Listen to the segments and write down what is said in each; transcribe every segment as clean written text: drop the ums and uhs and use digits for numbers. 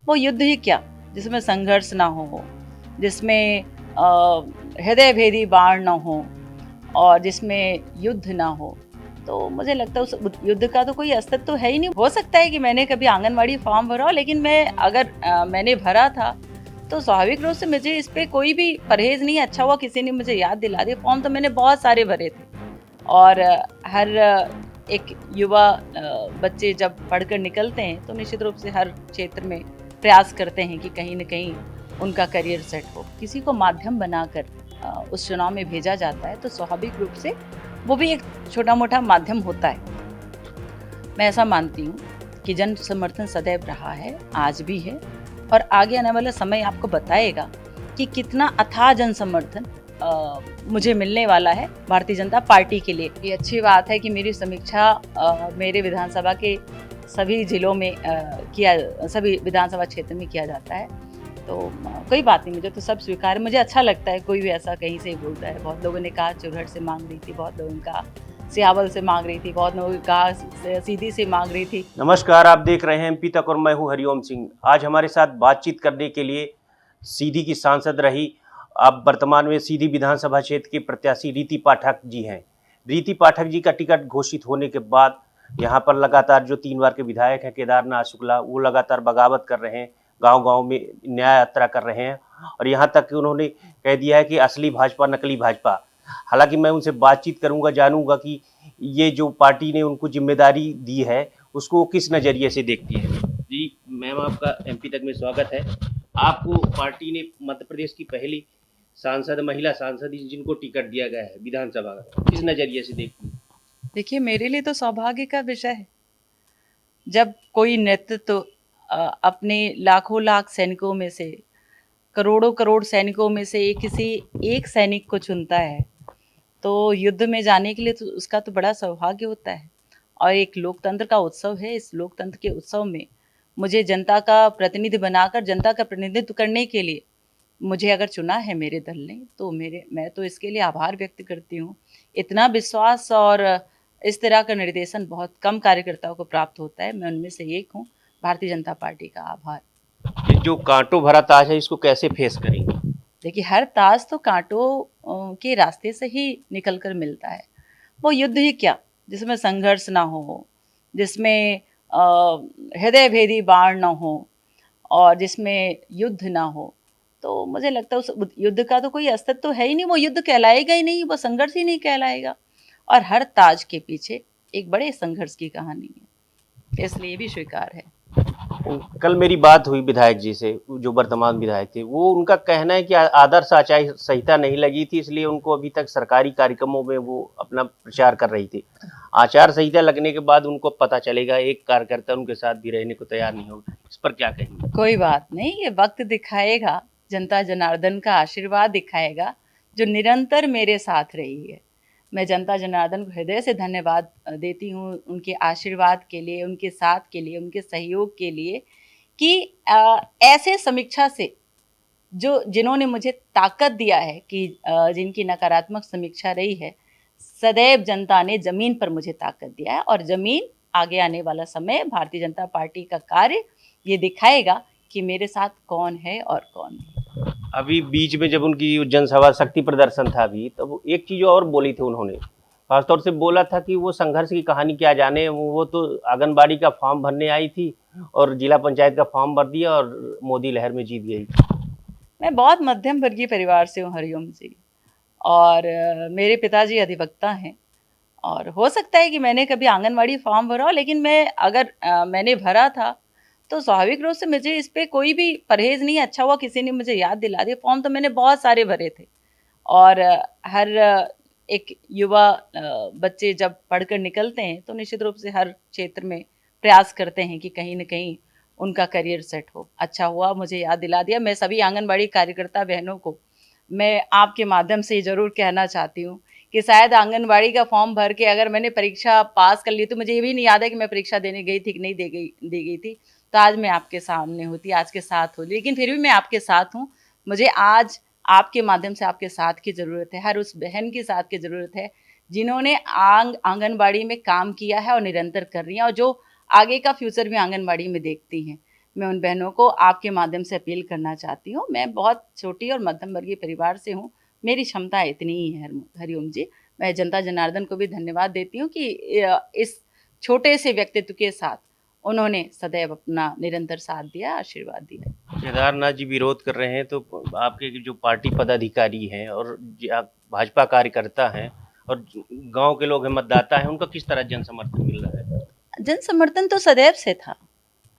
वो युद्ध ही क्या जिसमें संघर्ष ना हो, जिसमें हृदय भेदी बाण ना हो और जिसमें युद्ध ना हो। तो मुझे लगता है उस युद्ध का तो कोई अस्तित्व है ही नहीं। हो सकता है कि मैंने कभी आंगनवाड़ी फॉर्म भरा हो, लेकिन मैंने भरा था तो स्वाभाविक रूप से मुझे इस पे कोई भी परहेज नहीं। अच्छा हुआ किसी ने मुझे याद दिला दिया। फॉर्म तो मैंने बहुत सारे भरे थे और हर एक युवा बच्चे जब पढ़कर निकलते हैं तो निश्चित रूप से हर क्षेत्र में प्रयास करते हैं कि कहीं न कहीं उनका करियर सेट हो। किसी को माध्यम बनाकर उस चुनाव में भेजा जाता है तो स्वाभाविक रूप से वो भी एक छोटा-मोटा माध्यम होता है। मैं ऐसा मानती हूँ कि जन समर्थन सदैव रहा है, आज भी है और आगे आने वाला समय आपको बताएगा कि कितना अथाह जन समर्थन मुझे मिलने वाला है भारतीय जनता पार्टी के लिए। ये अच्छी बात है कि मेरी समीक्षा मेरे विधानसभा के सभी जिलों में सभी विधानसभा क्षेत्र में किया जाता है। तो कोई बात नहीं, मुझे तो सब स्वीकार है। मुझे अच्छा लगता है कोई भी ऐसा कहीं से बोलता है। बहुत लोगों ने कहा चुरहट से मांग रही थी, बहुत लोगों ने कहा सियावल से मांग रही थी, बहुत लोगों ने कहा सीधी से मांग रही थी। नमस्कार, आप देख रहे हैं एमपी तक और मैं हूं हरिओम सिंह। आज हमारे साथ बातचीत करने के लिए सीधी की सांसद रही, अब वर्तमान में सीधी विधानसभा क्षेत्र की प्रत्याशी रीति पाठक जी हैं। रीति पाठक जी का टिकट घोषित होने के बाद यहाँ पर लगातार जो 3 बार के विधायक हैं केदारनाथ शुक्ला, वो लगातार बगावत कर रहे हैं, गांव-गांव में न्याय यात्रा कर रहे हैं और यहाँ तक कि उन्होंने कह दिया है कि असली भाजपा नकली भाजपा। हालांकि मैं उनसे बातचीत करूंगा, जानूंगा कि ये जो पार्टी ने उनको जिम्मेदारी दी है उसको किस नज़रिए से देखती है। जी मैम, आपका एमपी तक में स्वागत है। आपको पार्टी ने मध्य प्रदेश की पहली सांसद, महिला सांसद जिनको टिकट दिया गया है विधानसभा का, किस नज़रिए से देखती है? देखिए, मेरे लिए तो सौभाग्य का विषय है जब कोई नेतृत्व अपने लाखों लाख सैनिकों में से, करोड़ों करोड़ सैनिकों में से किसी एक सैनिक को चुनता है तो युद्ध में जाने के लिए तो उसका तो बड़ा सौभाग्य होता है। और एक लोकतंत्र का उत्सव है। इस लोकतंत्र के उत्सव में मुझे जनता का प्रतिनिधि बनाकर जनता का प्रतिनिधित्व करने के लिए मुझे अगर चुना है मेरे दल ने तो मैं तो इसके लिए आभार व्यक्त करती हूँ। इतना विश्वास और इस तरह का निर्देशन बहुत कम कार्यकर्ताओं को प्राप्त होता है। मैं उनमें से एक हूँ। भारतीय जनता पार्टी का आभार। ये जो कांटों भरा ताज है इसको कैसे फेस करेंगे? देखिए, हर ताज तो कांटों के रास्ते से ही निकल कर मिलता है। वो युद्ध ही क्या जिसमें संघर्ष ना हो, जिसमें हृदय भेदी बाण ना हो और जिसमें युद्ध ना हो। तो मुझे लगता है उस युद्ध का तो कोई अस्तित्व है ही नहीं। वो युद्ध कहलाएगा ही नहीं, वो संघर्ष ही नहीं कहलाएगा। और हर ताज के पीछे एक बड़े संघर्ष की कहानी है, इसलिए ये भी स्वीकार है। कल मेरी बात हुई विधायक जी से, जो वर्तमान विधायक थे, वो उनका कहना है कि आदर्श आचार संहिता नहीं लगी थी, इसलिए उनको अभी तक सरकारी कार्यक्रमों में वो अपना प्रचार कर रही थी। आचार संहिता लगने के बाद उनको पता चलेगा, एक कार्यकर्ता उनके साथ भी रहने को तैयार नहीं होगा। इस पर क्या कहेंगे? कोई बात नहीं, ये वक्त दिखाएगा, जनता जनार्दन का आशीर्वाद दिखाएगा जो निरंतर मेरे साथ रही है। मैं जनता जनार्दन को हृदय से धन्यवाद देती हूँ उनके आशीर्वाद के लिए, उनके साथ के लिए, उनके सहयोग के लिए कि ऐसे समीक्षा से जिन्होंने मुझे ताकत दिया है कि जिनकी नकारात्मक समीक्षा रही है, सदैव जनता ने ज़मीन पर मुझे ताकत दिया है और ज़मीन आगे आने वाला समय भारतीय जनता पार्टी का कार्य ये दिखाएगा कि मेरे साथ कौन है और कौन नहीं। अभी बीच में जब उनकी जनसभा शक्ति प्रदर्शन था अभी, तब एक चीज़ और बोली थी उन्होंने, खासतौर से बोला था कि वो संघर्ष की कहानी क्या जाने, वो तो आंगनबाड़ी का फॉर्म भरने आई थी और जिला पंचायत का फॉर्म भर दिया और मोदी लहर में जीत गई। मैं बहुत मध्यम वर्गीय परिवार से हूँ हरिओम जी, और मेरे पिताजी अधिवक्ता हैं और हो सकता है कि मैंने कभी आंगनवाड़ी फॉर्म भरा हो, लेकिन मैंने भरा था तो स्वाभाविक रूप से मुझे इस पे कोई भी परहेज नहीं। अच्छा हुआ किसी ने मुझे याद दिला दिया। फॉर्म तो मैंने बहुत सारे भरे थे और हर एक युवा बच्चे जब पढ़कर निकलते हैं तो निश्चित रूप से हर क्षेत्र में प्रयास करते हैं कि कहीं न कहीं उनका करियर सेट हो। अच्छा हुआ मुझे याद दिला दिया। मैं सभी आंगनबाड़ी कार्यकर्ता बहनों को मैं आपके माध्यम से ज़रूर कहना चाहती हूँ कि शायद आंगनबाड़ी का फॉर्म भर के अगर मैंने परीक्षा पास कर ली तो मुझे ये भी नहीं याद है कि मैं परीक्षा देने गई थी कि नहीं दी गई थी, तो आज मैं आपके सामने होती, आज के साथ होती। लेकिन फिर भी मैं आपके साथ हूँ। मुझे आज आपके माध्यम से आपके साथ की ज़रूरत है, हर उस बहन की साथ की ज़रूरत है जिन्होंने आंगनबाड़ी में काम किया है और निरंतर कर रही हैं और जो आगे का फ्यूचर भी आंगनबाड़ी में देखती हैं। मैं उन बहनों को आपके माध्यम से अपील करना चाहती हूँ। मैं बहुत छोटी और मध्यम वर्गीय परिवार से हूँ, मेरी क्षमता इतनी ही है हरिओम जी। मैं जनता जनार्दन को भी धन्यवाद देती हूँ कि इस छोटे से व्यक्तित्व के साथ उन्होंने सदैव अपना निरंतर साथ दिया, आशीर्वाद दिया। केदारनाथ जी विरोध कर रहे हैं तो आपके जो पार्टी पदाधिकारी हैं और भाजपा कार्यकर्ता हैं और गांव के लोग हैं, मतदाता हैं, उनका किस तरह जन समर्थन मिल रहा है? जन समर्थन तो सदैव से था,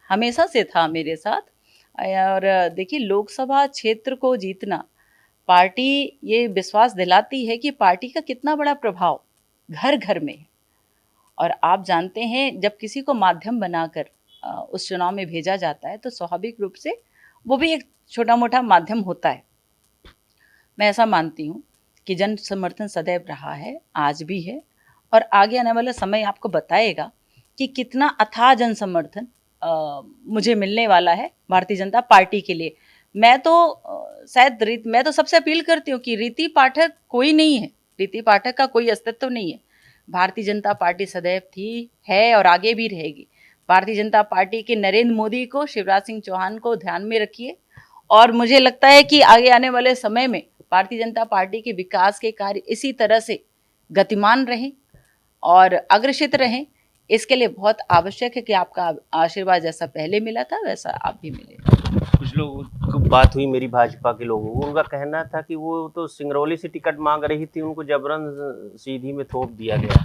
हमेशा से था मेरे साथ। और देखिए, लोकसभा क्षेत्र को जीतना, पार्टी ये विश्वास दिलाती है कि पार्टी का कितना बड़ा प्रभाव घर घर में है। और आप जानते हैं, जब किसी को माध्यम बनाकर उस चुनाव में भेजा जाता है तो स्वाभाविक रूप से वो भी एक छोटा मोटा माध्यम होता है। मैं ऐसा मानती हूँ कि जन समर्थन सदैव रहा है, आज भी है, और आगे आने वाला समय आपको बताएगा कि कितना अथाह जन समर्थन मुझे मिलने वाला है भारतीय जनता पार्टी के लिए। मैं तो मैं तो सबसे अपील करती हूँ कि रीति पाठक कोई नहीं है, रीति पाठक का कोई अस्तित्व नहीं है। भारतीय जनता पार्टी सदैव थी, है और आगे भी रहेगी। भारतीय जनता पार्टी के नरेंद्र मोदी को, शिवराज सिंह चौहान को ध्यान में रखिए, और मुझे लगता है कि आगे आने वाले समय में भारतीय जनता पार्टी के विकास के कार्य इसी तरह से गतिमान रहें और अग्रसित रहें। इसके लिए बहुत आवश्यक है कि आपका आशीर्वाद जैसा पहले मिला था वैसा आप भी मिले। कुछ लोगों को बात हुई मेरी भाजपा के लोगों को, उनका कहना था कि वो तो सिंगरौली से टिकट मांग रही थी, उनको जबरन सीधी में थोप दिया गया।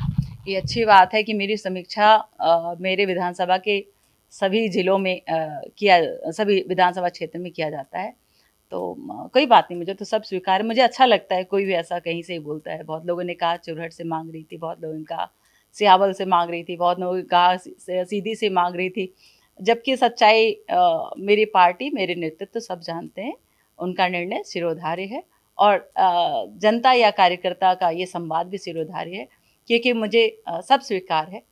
ये अच्छी बात है कि मेरी समीक्षा मेरे विधानसभा के सभी जिलों में सभी विधानसभा क्षेत्र में किया जाता है, तो कोई बात नहीं, मुझे तो सब स्वीकार है। मुझे अच्छा लगता है कोई भी ऐसा कहीं से ही बोलता है। बहुत लोगों ने कहा चुरहट से मांग रही थी, बहुत लोगों ने कहा सियावल से मांग रही थी, बहुत लोगों ने कहा सीधी से मांग रही थी, जबकि सच्चाई मेरी पार्टी, मेरे नेतृत्व सब जानते हैं। उनका निर्णय सिरोधार्य है और जनता या कार्यकर्ता का ये संवाद भी सिरोधार्य है, क्योंकि मुझे सब स्वीकार है,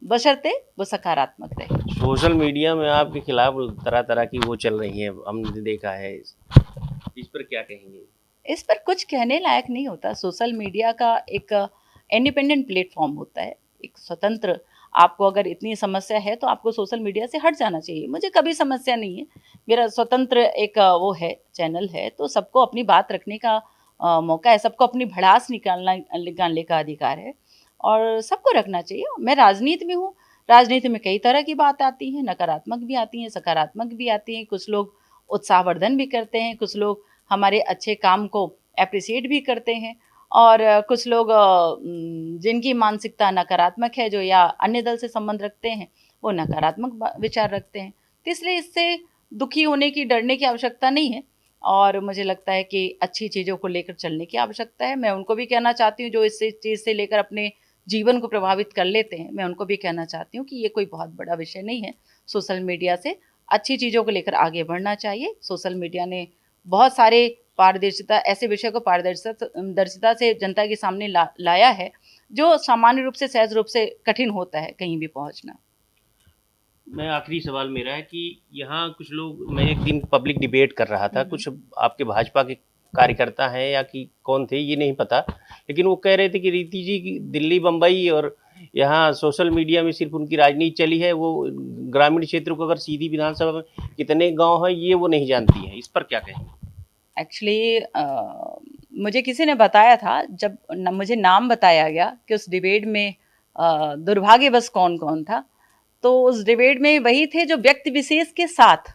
बशर्ते वो सकारात्मक रहे। सोशल मीडिया में आपके खिलाफ तरह तरह की वो चल रही है, हमने देखा है, इस पर क्या कहेंगे? इस पर कुछ कहने लायक नहीं होता। सोशल मीडिया का एक इंडिपेंडेंट प्लेटफॉर्म होता है, एक स्वतंत्र। आपको अगर इतनी समस्या है तो आपको सोशल मीडिया से हट जाना चाहिए। मुझे कभी समस्या नहीं है, मेरा स्वतंत्र एक वो है, चैनल है, तो सबको अपनी बात रखने का मौका है, सबको अपनी भड़ास निकालने का अधिकार है और सबको रखना चाहिए। मैं राजनीति में हूँ, राजनीति में कई तरह की बात आती हैं, नकारात्मक भी आती हैं, सकारात्मक भी आती हैं। कुछ लोग उत्साहवर्धन भी करते हैं, कुछ लोग हमारे अच्छे काम को एप्रिसिएट भी करते हैं, और कुछ लोग जिनकी मानसिकता नकारात्मक है, जो या अन्य दल से संबंध रखते हैं, वो नकारात्मक विचार रखते हैं। तो इसलिए इससे दुखी होने की, डरने की आवश्यकता नहीं है, और मुझे लगता है कि अच्छी चीज़ों को लेकर चलने की आवश्यकता है। मैं उनको भी कहना चाहती हूँ जो इस चीज़ से लेकर अपने जीवन को प्रभावित कर लेते हैं, मैं उनको भी कहना चाहती हूँ कि ये कोई बहुत बड़ा विषय नहीं है। सोशल मीडिया से अच्छी चीज़ों को लेकर आगे बढ़ना चाहिए। सोशल मीडिया ने बहुत सारे पारदर्शिता, ऐसे विषय को पारदर्शिता से जनता के सामने लाया है, जो सामान्य रूप से, सहज रूप से कठिन होता है कहीं भी पहुंचना। मैं आखिरी सवाल मेरा है कि यहाँ कुछ लोग, मैं एक दिन पब्लिक डिबेट कर रहा था, कुछ आपके भाजपा के कार्यकर्ता हैं या कि कौन थे ये नहीं पता, लेकिन वो कह रहे थे कि रीति जी की दिल्ली, बम्बई और यहाँ सोशल मीडिया में सिर्फ उनकी राजनीति चली है, वो ग्रामीण क्षेत्र को अगर सीधी विधानसभा में कितने गांव हैं ये वो नहीं जानती है। इस पर क्या कहेंगे? एक्चुअली मुझे किसी ने बताया था, जब मुझे नाम बताया गया कि उस डिबेट में दुर्भाग्यवश कौन कौन था, तो उस डिबेट में वही थे जो व्यक्ति विशेष के साथ,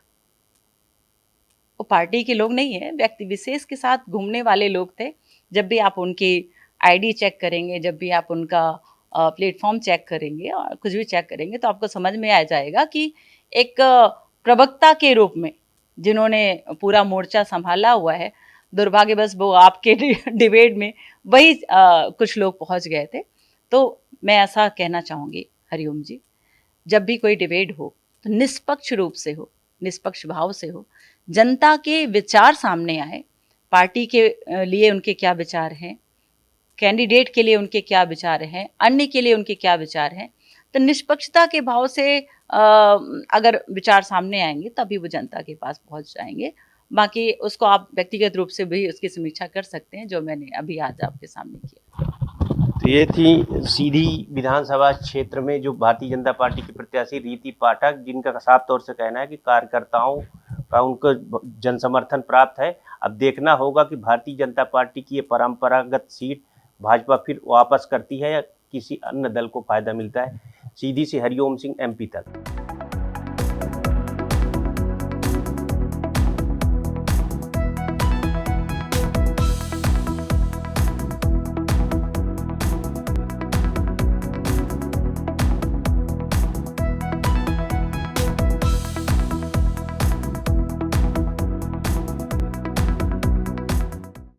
वो पार्टी के लोग नहीं है, व्यक्ति विशेष के साथ घूमने वाले लोग थे। जब भी आप उनकी आईडी चेक करेंगे, जब भी आप उनका प्लेटफॉर्म चेक करेंगे और कुछ भी चेक करेंगे, तो आपको समझ में आ जाएगा कि एक प्रवक्ता के रूप में जिन्होंने पूरा मोर्चा संभाला हुआ है, दुर्भाग्यवश वो आपके डिबेट में वही कुछ लोग पहुंच गए थे। तो मैं ऐसा कहना चाहूँगी हरिओम जी, जब भी कोई डिबेट हो तो निष्पक्ष रूप से हो, निष्पक्ष भाव से हो, जनता के विचार सामने आए, पार्टी के लिए उनके क्या विचार हैं, कैंडिडेट के लिए उनके क्या विचार हैं, अन्य के लिए उनके क्या विचार हैं, तो निष्पक्षता के भाव से अगर विचार सामने आएंगे तभी वो जनता के पास पहुंच जाएंगे। बाकी उसको आप व्यक्तिगत रूप से भी उसकी समीक्षा कर सकते हैं, जो मैंने अभी आज आपके सामने किया। तो ये थी सीधी विधानसभा क्षेत्र में जो भारतीय जनता पार्टी की प्रत्याशी रीति पाठक, जिनका साफ तौर से कहना है कि कार्यकर्ताओं का उनको जन समर्थन प्राप्त है। अब देखना होगा कि भारतीय जनता पार्टी की ये परंपरागत सीट भाजपा फिर वापस करती है या किसी अन्य दल को फायदा मिलता है। सीधी से हरिओम सिंह, MP तक।